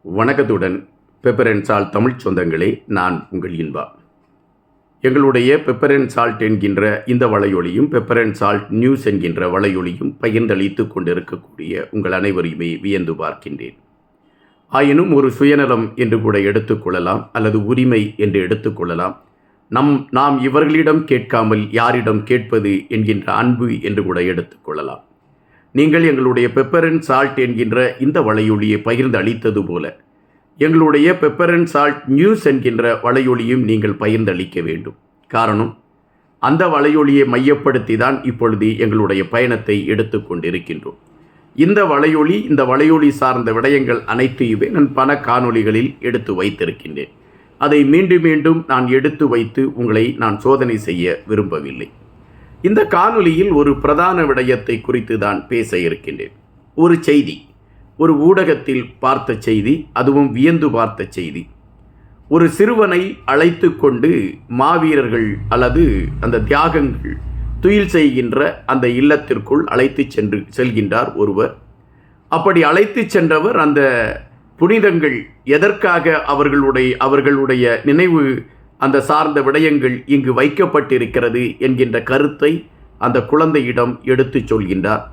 வணக்கத்துடன் pepper and salt Tamil சொந்தங்களே, நான் உங்கள் இன்பா. எங்களுடைய பெப்பர் அண்ட் சால்ட் என்கின்ற இந்த வலையொலியும் பெப்பர் அண்ட் சால்ட் நியூஸ் என்கின்ற வலையொலியும் பகிர்ந்தளித்து கொண்டிருக்கக்கூடிய உங்கள் அனைவரையுமே வியந்து பார்க்கின்றேன். ஆயினும் ஒரு சுயநலம் என்று கூட எடுத்துக்கொள்ளலாம், அல்லது உரிமை என்று எடுத்துக்கொள்ளலாம். நாம் இவர்களிடம் கேட்காமல் யாரிடம் கேட்பது என்கின்ற அன்பு என்று கூட எடுத்துக்கொள்ளலாம். நீங்கள் எங்களுடைய பெப்பர் அண்ட் சால்ட் என்கின்ற இந்த வலையொலியை பகிர்ந்து அளித்தது போல எங்களுடைய பெப்பர் அண்ட் சால்ட் நியூஸ் என்கின்ற வலையொலியும் நீங்கள் பகிர்ந்து அளிக்க வேண்டும். காரணம், அந்த வலையொலியை மையப்படுத்தி தான் இப்பொழுது எங்களுடைய பயணத்தை எடுத்துக்கொண்டிருக்கின்றோம். இந்த வலையொலி சார்ந்த விடயங்கள் அனைத்தையுமே நான் பல காணொளிகளில் எடுத்து வைத்திருக்கின்றேன். அதை மீண்டும் மீண்டும் நான் எடுத்து வைத்து உங்களை நான் சோதனை செய்ய விரும்பவில்லை. இந்த காணொளியில் ஒரு பிரதான விடயத்தை குறித்து தான் பேச இருக்கின்றேன். ஒரு செய்தி, ஒரு ஊடகத்தில் பார்த்த செய்தி, அதுவும் வியந்து பார்த்த செய்தி. ஒரு சிறுவனை அழைத்து கொண்டு மாவீரர்கள் அல்லது அந்த தியாகங்கள் துயில் செய்கின்ற அந்த இல்லத்திற்குள் அழைத்து செல்கின்றார் ஒருவர். அப்படி அழைத்து சென்றவர் அந்த புனிதங்கள் எதற்காக அவர்களுடைய நினைவு அந்த சார்ந்த விடயங்கள் இங்கு வைக்கப்பட்டிருக்கிறது என்கின்ற கருத்தை அந்த குழந்தையிடம் எடுத்து சொல்கின்றார்.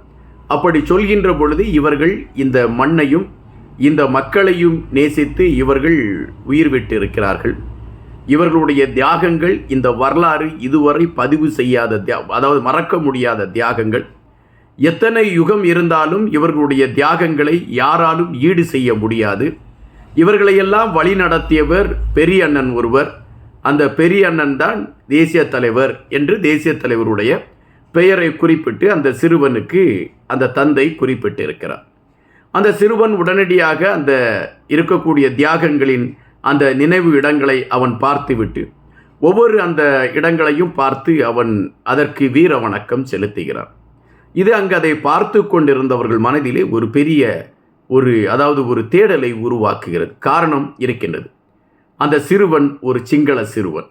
அப்படி சொல்கின்ற பொழுது இவர்கள் இந்த மண்ணையும் இந்த மக்களையும் நேசித்து இவர்கள் உயிர் விட்டிருக்கிறார்கள். இவர்களுடைய தியாகங்கள் இந்த வரலாறு இதுவரை பதிவு செய்யாத அதாவது மறக்க முடியாத தியாகங்கள். எத்தனை யுகம் இருந்தாலும் இவர்களுடைய தியாகங்களை யாராலும் ஈடு செய்ய முடியாது. இவர்களையெல்லாம் வழி நடத்தியவர் பெரிய அண்ணன் ஒருவர். அந்த பெரிய அண்ணன் தான் தேசிய தலைவர் என்று தேசிய தலைவருடைய பெயரை குறிப்பிட்டு அந்த சிறுவனுக்கு அந்த தந்தை குறிப்பிட்டிருக்கிறார். அந்த சிறுவன் உடனடியாக அந்த இருக்கக்கூடிய தியாகங்களின் அந்த நினைவு இடங்களை அவன் பார்த்துவிட்டு ஒவ்வொரு அந்த இடங்களையும் பார்த்து அவன் அதற்கு வீர வணக்கம் செலுத்துகிறான். இது அங்கு அதை பார்த்து கொண்டிருந்தவர்கள் மனதிலே ஒரு பெரிய ஒரு தேடலை உருவாக்குகிறது. காரணம் இருக்கின்றது. அந்த சிறுவன் ஒரு சிங்கள சிறுவன்.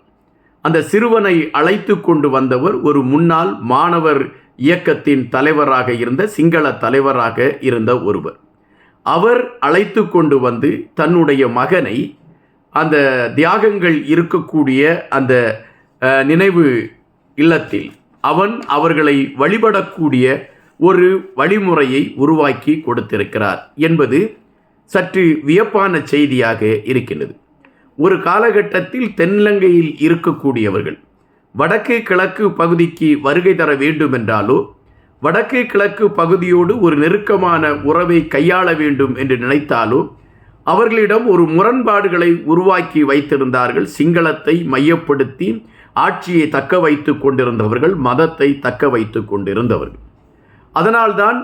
அந்த சிறுவனை அழைத்து கொண்டு வந்தவர் ஒரு முன்னாள் மாணவர் இயக்கத்தின் தலைவராக இருந்த சிங்கள தலைவராக இருந்த ஒருவர். அவர் அழைத்து கொண்டு வந்து தன்னுடைய மகனை அந்த தியாகங்கள் இருக்கக்கூடிய அந்த நினைவு இல்லத்தில் அவர்களை வழிபடக்கூடிய ஒரு வழிமுறையை உருவாக்கி கொடுத்திருக்கிறார் என்பது சற்று வியப்பான செய்தியாக இருக்கின்றது. ஒரு காலகட்டத்தில் தென்னிலங்கையில் இருக்கக்கூடியவர்கள் வடக்கு கிழக்கு பகுதிக்கு வருகை தர வேண்டுமென்றாலோ வடக்கு கிழக்கு பகுதியோடு ஒரு நெருக்கமான உறவை கையாள வேண்டும் என்று நினைத்தாலோ அவர்களிடம் ஒரு முரண்பாடுகளை உருவாக்கி வைத்திருந்தார்கள். சிங்களத்தை மையப்படுத்தி ஆட்சியை தக்க வைத்து கொண்டிருந்தவர்கள், மதத்தை தக்க வைத்து கொண்டிருந்தவர்கள். அதனால்தான்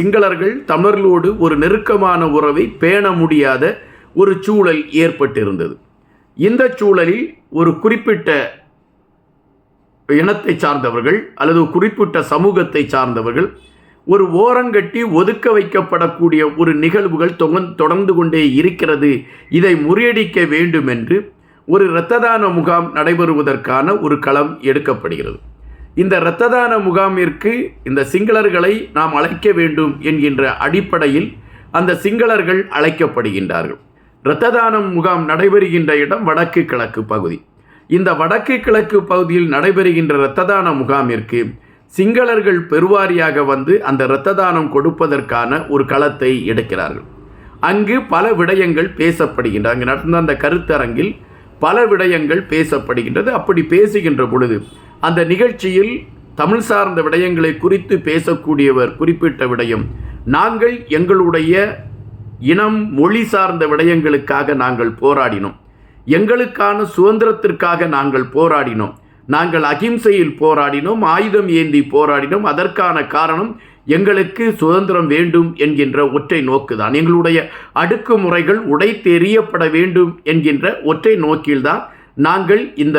சிங்களர்கள் தமிழர்களோடு ஒரு நெருக்கமான உறவை பேண முடியாத ஒரு சூழல் ஏற்பட்டிருந்தது. இந்த சூழலில் ஒரு குறிப்பிட்ட இனத்தை சார்ந்தவர்கள் அல்லது குறிப்பிட்ட சமூகத்தை சார்ந்தவர்கள் ஒரு ஓரங்கட்டி ஒதுக்க வைக்கப்படக்கூடிய ஒரு நிகழ்வுகள் தொடர்ந்து கொண்டே இருக்கிறது. இதை முறியடிக்க வேண்டும் என்று ஒரு இரத்த தான முகாம் நடைபெறுவதற்கான ஒரு களம் எடுக்கப்படுகிறது. இந்த இரத்த தான முகாமிற்கு இந்த சிங்களர்களை நாம் அழைக்க வேண்டும் என்கின்ற அடிப்படையில் அந்த சிங்களர்கள் அழைக்கப்படுகின்றார்கள். இரத்த தானம் முகாம் நடைபெறுகின்ற இடம் வடக்கு கிழக்கு பகுதி. இந்த வடக்கு கிழக்கு பகுதியில் நடைபெறுகின்ற இரத்த தான முகாமிற்கு சிங்களர்கள் பெருவாரியாக வந்து அந்த இரத்த தானம் கொடுப்பதற்கான ஒரு களத்தை எடுக்கிறார்கள். அங்கு பல விடயங்கள் பேசப்படுகின்றன. அங்கு நடந்த அந்த கருத்தரங்கில் பல விடயங்கள் பேசப்படுகின்றது. அப்படி பேசுகின்ற பொழுது அந்த நிகழ்ச்சியில் தமிழ் சார்ந்த விடயங்களை குறித்து பேசக்கூடியவர் குறிப்பிட்ட விடயம், நாங்கள் எங்களுடைய இனம் மொழி சார்ந்த விடயங்களுக்காக நாங்கள் போராடினோம், எங்களுக்கான சுதந்திரத்திற்காக நாங்கள் போராடினோம், நாங்கள் அகிம்சையில் போராடினோம், ஆயுதம் ஏந்தி போராடினோம். அதற்கான காரணம் எங்களுக்கு சுதந்திரம் வேண்டும் என்கின்ற ஒற்றை நோக்குதான். எங்களுடைய அடக்குமுறைகள் உடைத்தெறியப்பட வேண்டும் என்கின்ற ஒற்றை நோக்கில்தான் நாங்கள் இந்த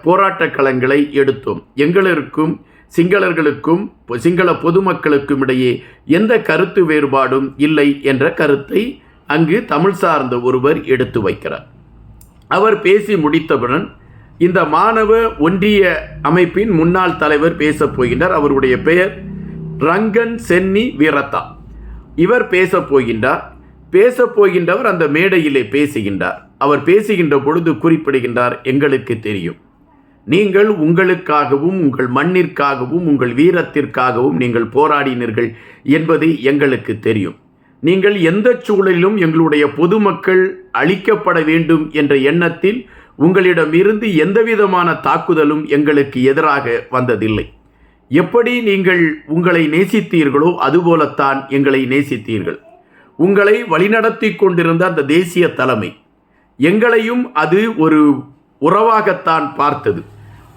போராட்ட களங்களை எடுத்தோம். எங்களுக்கும் சிங்களர்களுக்கும் சிங்கள பொதுமக்களுக்கும் இடையே எந்த கருத்து வேறுபாடும் இல்லை என்ற கருத்தை அங்கு தமிழ் சார்ந்த ஒருவர் எடுத்து வைக்கிறார். அவர் பேசி முடித்தவுடன் இந்த மாணவ ஒன்றிய அமைப்பின் முன்னாள் தலைவர் பேசப் போகின்றார். அவருடைய பெயர் ரங்கன் சென்னி வீரத்தா. இவர் பேசப் போகின்றார். பேசப் போகின்றவர் அந்த மேடையிலே பேசுகின்றார். அவர் பேசுகின்ற பொழுது குறிப்பிடுகின்றார், எங்களுக்கு தெரியும், நீங்கள் உங்களுக்காகவும் உங்கள் மண்ணிற்காகவும் உங்கள் வீரத்திற்காகவும் நீங்கள் போராடினீர்கள் என்பது எங்களுக்கு தெரியும். நீங்கள் எந்த சூழலிலும் எங்களுடைய பொதுமக்கள் அழிக்கப்பட வேண்டும் என்ற எண்ணத்தில் உங்களிடமிருந்து எந்தவிதமான தாக்குதலும் எங்களுக்கு எதிராக வந்ததில்லை. எப்படி நீங்கள் உங்களை நேசித்தீர்களோ அதுபோலத்தான் எங்களை நேசித்தீர்கள். உங்களை வழிநடத்தி கொண்டிருந்த அந்த தேசிய தலைமை எங்களையும் அது ஒரு உறவாகத்தான் பார்த்தது.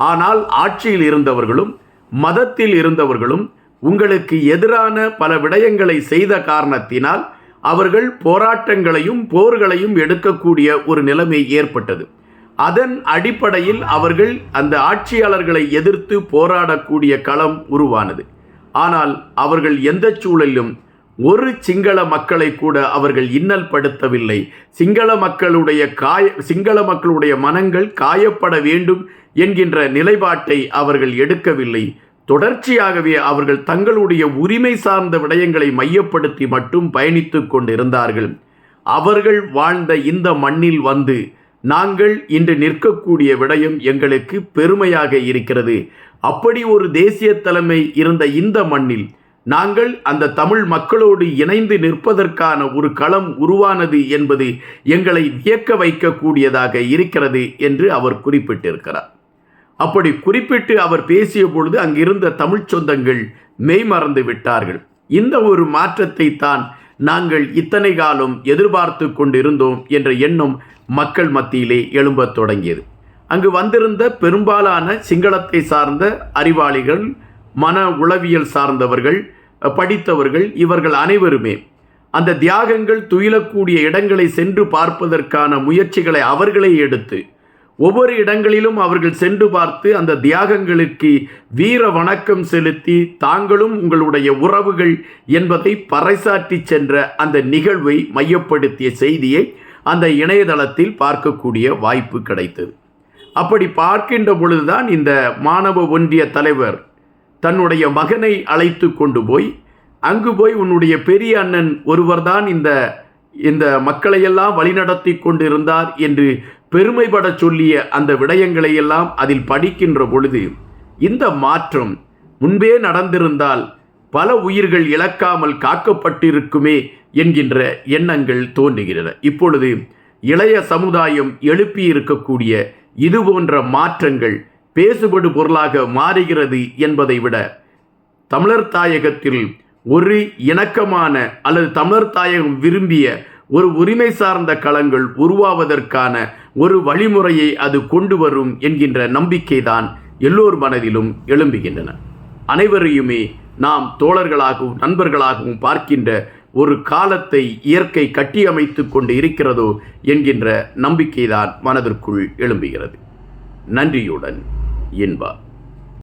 ஆனால் ஆட்சியில் இருந்தவர்களும் மதத்தில் இருந்தவர்களும் உங்களுக்கு எதிரான பல விடயங்களை செய்த காரணத்தினால் அவர்கள் போராட்டங்களையும் போர்களையும் எடுக்கக்கூடிய ஒரு நிலைமை ஏற்பட்டது. அதன் அடிப்படையில் அவர்கள் அந்த ஆட்சியாளர்களை எதிர்த்து போராடக்கூடிய களம் உருவானது. ஆனால் அவர்கள் எந்த சூழலிலும் ஒரு சிங்கள மக்களை கூட அவர்கள் இன்னல் படுத்தவில்லை. சிங்கள மக்களுடைய மனங்கள் காயப்பட வேண்டும் என்கின்ற நிலைப்பாட்டை அவர்கள் எடுக்கவில்லை. தொடர்ச்சியாகவே அவர்கள் தங்களுடைய உரிமை சார்ந்த விடயங்களை மையப்படுத்தி மட்டும் பயணித்து கொண்டிருந்தார்கள். அவர்கள் வாழ்ந்த இந்த மண்ணில் வந்து நாங்கள் இன்று நிற்கக்கூடிய விடயம் எங்களுக்கு பெருமையாக இருக்கிறது. அப்படி ஒரு தேசிய தலைமை இருந்த இந்த மண்ணில் நாங்கள் அந்த தமிழ் மக்களோடு இணைந்து நிற்பதற்கான ஒரு களம் உருவானது என்பது எங்களை வியக்க வைக்கக்கூடியதாக இருக்கிறது என்று அவர் குறிப்பிட்டிருக்கிறார். அப்படி குறிப்பிட்டு அவர் பேசிய பொழுது அங்கிருந்த தமிழ் சொந்தங்கள் மெய்மறந்து விட்டார்கள். இந்த ஒரு மாற்றத்தை தான் நாங்கள் இத்தனை காலம் எதிர்பார்த்து கொண்டிருந்தோம் என்ற எண்ணம் மக்கள் மத்தியிலே எழும்பத் தொடங்கியது. அங்கு வந்திருந்த பெரும்பாலான சிங்களத்தை சார்ந்த அறிவாளிகள், மன உளவியல் சார்ந்தவர்கள், படித்தவர்கள், இவர்கள் அனைவருமே அந்த தியாகங்கள் துயிலக்கூடிய இடங்களை சென்று பார்ப்பதற்கான முயற்சிகளை அவர்களே எடுத்து ஒவ்வொரு இடங்களிலும் அவர்கள் சென்று பார்த்து அந்த தியாகங்களுக்கு வீர வணக்கம் செலுத்தி தாங்களும் உங்களுடைய உறவுகள் என்பதை பறைசாற்றி சென்ற அந்த நிகழ்வை மையப்படுத்திய செய்தியை அந்த இணையதளத்தில் பார்க்கக்கூடிய வாய்ப்பு கிடைத்தது. அப்படி பார்க்கின்ற பொழுதுதான் இந்த மாணவ ஒன்றிய தலைவர் தன்னுடைய மகனை அழைத்து கொண்டு போய் அங்கு போய் உன்னுடைய பெரிய அண்ணன் ஒருவர்தான் இந்த மக்களையெல்லாம் வழிநடத்தி கொண்டிருந்தார் என்று பெருமைப்பட சொல்லிய அந்த விடயங்களையெல்லாம் அதில் படிக்கின்ற பொழுது இந்த மாற்றம் முன்பே நடந்திருந்தால் பல உயிர்கள் இழக்காமல் காக்கப்பட்டிருக்குமே என்கின்ற எண்ணங்கள் தோன்றுகின்றன. இப்பொழுது இளைய சமுதாயம் எழுப்பியிருக்கக்கூடிய இது போன்ற மாற்றங்கள் பேசுபடு பொருளாக மாறுகிறது என்பதை விட தமிழர் தாயகத்தில் ஒரு இணக்கமான அல்லது தமிழர் தாயகம் விரும்பிய ஒரு உரிமை சார்ந்த களங்கள் உருவாவதற்கான ஒரு வழிமுறையை அது கொண்டு வரும் என்கின்ற நம்பிக்கைதான் எல்லோர் மனதிலும் எழும்புகின்றன. அனைவரையுமே நாம் தோழர்களாகவும் நண்பர்களாகவும் பார்க்கின்ற ஒரு காலத்தை இயற்கை கட்டியமைத்து கொண்டு இருக்கிறதோ என்கின்ற நம்பிக்கைதான் மனதிற்குள் எழும்புகிறது. நன்றியுடன் இன்பா.